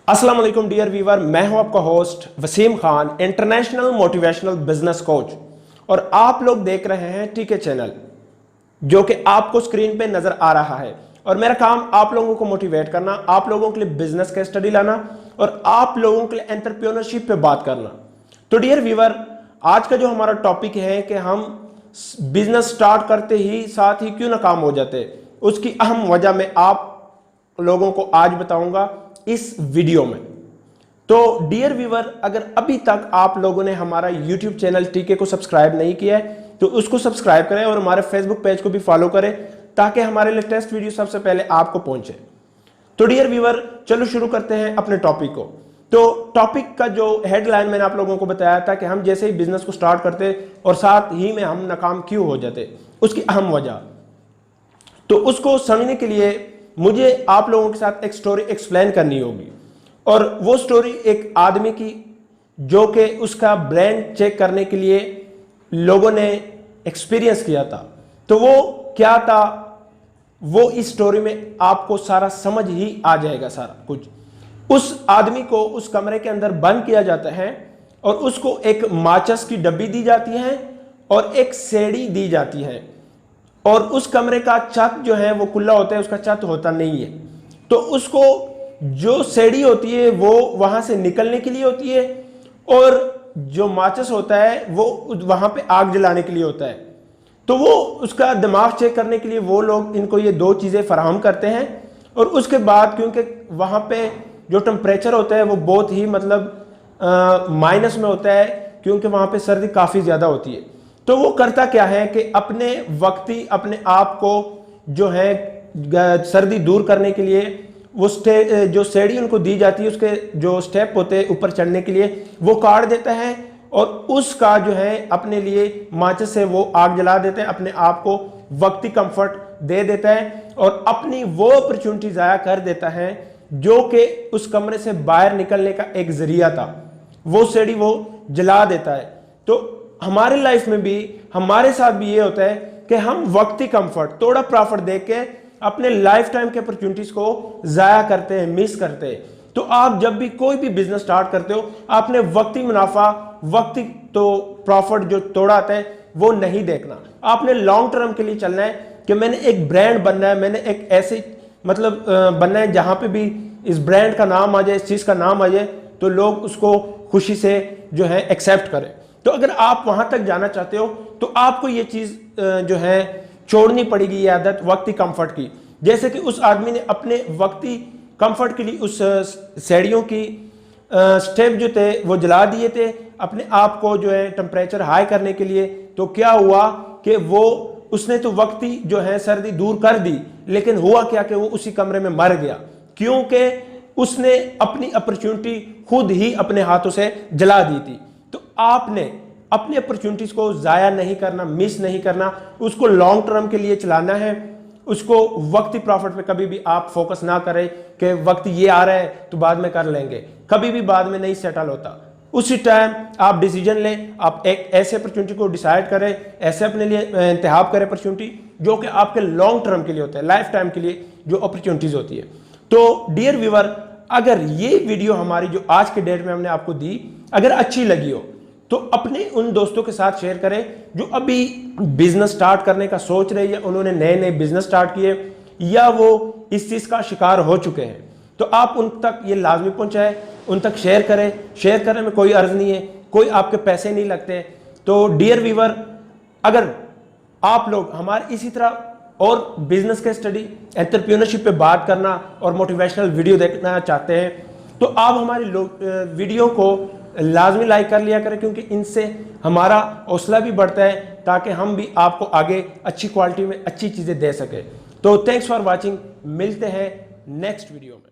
अस्सलाम वालेकुम dear viewer, मैं हूं आपका host Wasim Khan, international motivational business coach, और आप लोग देख रहे हैं टीके चैनल जो कि आपको स्क्रीन पे नजर आ रहा है। और मेरा काम आप लोगों को मोटिवेट करना, आप लोगों के लिए बिजनेस के स्टडी लाना और आप लोगों के लिए एंटरप्रेन्योरशिप पे बात करना। तो डियर व्यूअर, आज का जो हमारा टॉपिक है कि हम बिजनेस स्टार्ट करते ही साथ ही क्यों नाकाम हो जाते, उसकी अहम वजह मैं आप लोगों को आज बताऊंगा इस वीडियो में। तो डियर व्यूअर, अगर अभी तक आप लोगों ने हमारा यूट्यूब चैनल टीके को सब्सक्राइब नहीं किया है तो उसको सब्सक्राइब करें और हमारे फेसबुक पेज को भी फॉलो करें ताकि हमारे लेटेस्ट वीडियो सबसे पहले आपको पहुंचे। तो डियर व्यूअर, चलो शुरू करते हैं अपने टॉपिक को। तो टॉपिक का जो हेडलाइन मैंने आप लोगों को बताया था कि हम जैसे ही बिजनेस को स्टार्ट करते और साथ ही में हम नाकाम क्यों हो जाते, उसकी अहम वजह। तो उसको समझने के लिए मुझे आप लोगों के साथ एक स्टोरी एक्सप्लेन करनी होगी, और वो स्टोरी एक आदमी की जो कि उसका ब्रांड चेक करने के लिए लोगों ने एक्सपीरियंस किया था। तो वो क्या था, वो इस स्टोरी में आपको सारा समझ ही आ जाएगा सारा कुछ। उस आदमी को उस कमरे के अंदर बंद किया जाता है और उसको एक माचिस की डब्बी दी जाती है और एक सेड़ी दी जाती है, और उस कमरे का छत जो है वो खुला होता है, उसका छत होता नहीं है। तो उसको जो सेड़ी होती है वो वहां से निकलने के लिए होती है, और जो माचिस होता है वो वहां पे आग जलाने के लिए होता है। तो वो उसका दिमाग चेक करने के लिए वो लोग इनको ये दो चीजें फराहम करते हैं। और उसके बाद क्योंकि वहां पे जो टेम्परेचर होता है वो बहुत ही मतलब माइनस में होता है, क्योंकि वहां पे सर्दी काफी ज्यादा होती है। तो वो करता क्या है कि अपने वक्ती अपने आप को जो है सर्दी दूर करने के लिए वो जो सीढ़ी उनको दी जाती है उसके जो स्टेप होते हैं ऊपर चढ़ने के लिए वो काट देता है, और उसका जो है अपने लिए माचिस से वो आग जला देता है, अपने आप को वक्ती कंफर्ट दे देता है और अपनी वो अपॉर्चुनिटी ज़ाया कर देता है जो कि उस कमरे से बाहर निकलने का एक जरिया था। वो सीढ़ी वो जला देता है। तो हमारी लाइफ में भी हमारे साथ भी ये होता है कि हम वक्ती कंफर्ट, थोड़ा प्रॉफिट देख के अपने लाइफ टाइम के अपॉर्चुनिटीज को जाया करते हैं, मिस करते हैं। तो आप जब भी कोई भी बिजनेस स्टार्ट करते हो, आपने वक्ती मुनाफा, वक्ती तो प्रॉफिट जो थोड़ा आता है वो नहीं देखना। आपने लॉन्ग टर्म के लिए चलना है कि मैंने एक ब्रांड बनना है, मैंने एक ऐसे मतलब बनना है जहां पे भी इस ब्रांड का नाम आ जाए, इस चीज का नाम आ जाए तो लोग उसको खुशी से जो है एक्सेप्ट करें। तो अगर आप वहां तक जाना चाहते हो तो आपको ये चीज जो है छोड़नी पड़ेगी, ये आदत वक्ती कंफर्ट की। जैसे कि उस आदमी ने अपने वक्ती कंफर्ट के लिए उस सीढ़ियों की स्टेप जो थे वो जला दिए थे अपने आप को जो है टेम्परेचर हाई करने के लिए। तो क्या हुआ कि वो उसने तो वक्ती जो है सर्दी दूर कर दी, लेकिन हुआ क्या कि वो उसी कमरे में मर गया, क्योंकि उसने अपनी अपॉर्चुनिटी खुद ही अपने हाथों से जला दी थी। तो आपने अपनी अपॉर्चुनिटीज को जाया नहीं करना, मिस नहीं करना, उसको लॉन्ग टर्म के लिए चलाना है। उसको वक्ती प्रॉफिट पे कभी भी आप फोकस ना करें कि वक्त ये आ रहा है तो बाद में कर लेंगे, कभी भी बाद में नहीं सेटल होता। उसी टाइम आप डिसीजन लें, आप एक ऐसे अपॉर्चुनिटी को डिसाइड करें, ऐसे अपने लिए इंतखाब करें अपॉर्चुनिटी जो कि आपके लॉन्ग टर्म के लिए होता है, लाइफ टाइम के लिए जो अपॉर्चुनिटीज होती है। तो डियर व्यूअर, अगर ये वीडियो हमारी जो आज के डेट में हमने आपको दी अगर अच्छी लगी हो तो अपने उन दोस्तों के साथ शेयर करें जो अभी बिजनेस स्टार्ट करने का सोच रहे हैं, उन्होंने नए नए बिजनेस स्टार्ट किए या वो इस चीज का शिकार हो चुके हैं। तो आप उन तक ये लाजमी पहुंचाएं, उन तक शेयर करें। शेयर करने में कोई अर्ज नहीं है, कोई आपके पैसे नहीं लगते। तो डियर व्यूअर, अगर आप लोग हमारे इसी तरह और बिजनेस के स्टडी, एंटरप्रेन्योरशिप पे बात करना और मोटिवेशनल वीडियो देखना चाहते हैं तो आप हमारी वीडियो को लाजमी लाइक कर लिया करें, क्योंकि इनसे हमारा हौसला भी बढ़ता है ताकि हम भी आपको आगे अच्छी क्वालिटी में अच्छी चीज़ें दे सकें। तो थैंक्स फॉर वॉचिंग, मिलते हैं नेक्स्ट वीडियो में।